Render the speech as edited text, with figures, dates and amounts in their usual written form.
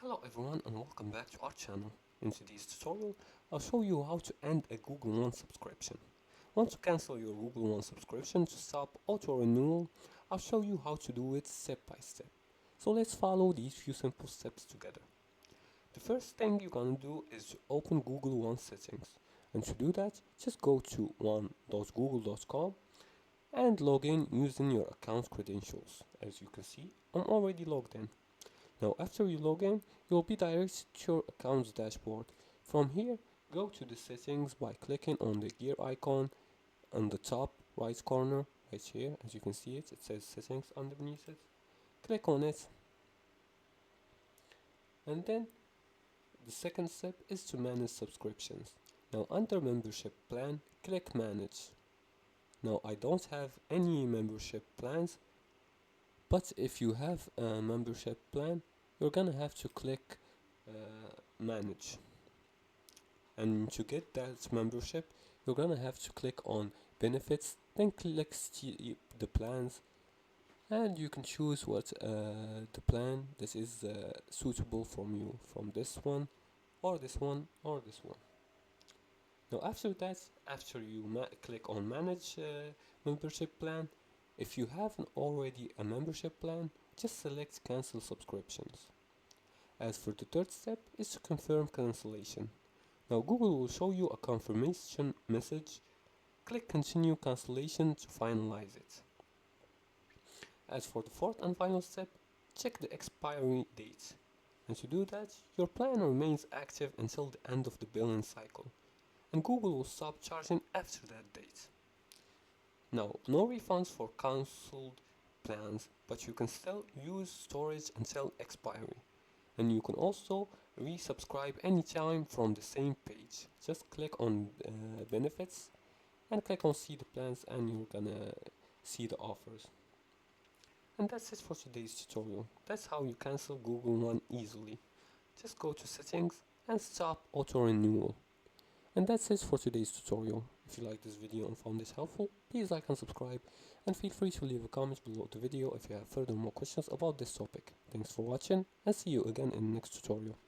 Hello everyone and welcome back to our channel. In today's tutorial, I'll show you how to end a Google One subscription. Once you cancel your Google One subscription to stop auto renewal, I'll show you how to do it step by step. So let's follow these few simple steps together. The first thing you're gonna do is to open Google One settings. And to do that, just go to one.google.com and log in using your account credentials. As you can see, I'm already logged in. Now after you log in, you'll be directed to your account's dashboard. From here, go to the settings by clicking on the gear icon on the top right corner, right here. As you can see it says settings underneath it. Click on it, and then the second step is to manage subscriptions. Now under membership plan, click manage. Now I don't have any membership plans, but if you have a membership plan, you're gonna have to click manage. And to get that membership, you're gonna have to click on benefits, then click the plans, and you can choose what the plan that is suitable from you, from this one, or this one, or this one. Now after that, after you click on manage membership plan, if you haven't already a membership plan, just select cancel subscriptions. As for the third step is to confirm cancellation. Now Google will show you a confirmation message. Click continue cancellation to finalize it. As for the fourth and final step, check the expiry date. And to do that, your plan remains active until the end of the billing cycle, and Google will stop charging after that date. Now, no refunds for cancelled plans, but you can still use storage until expiry. And you can also resubscribe anytime from the same page. Just click on benefits and click on see the plans, and you're gonna see the offers. And that's it for today's tutorial. That's how you cancel Google One easily. Just go to settings and stop auto renewal. And that's it for today's tutorial. If you liked this video and found this helpful, please like and subscribe, and feel free to leave a comment below the video if you have further more questions about this topic. Thanks for watching, and see you again in the next tutorial.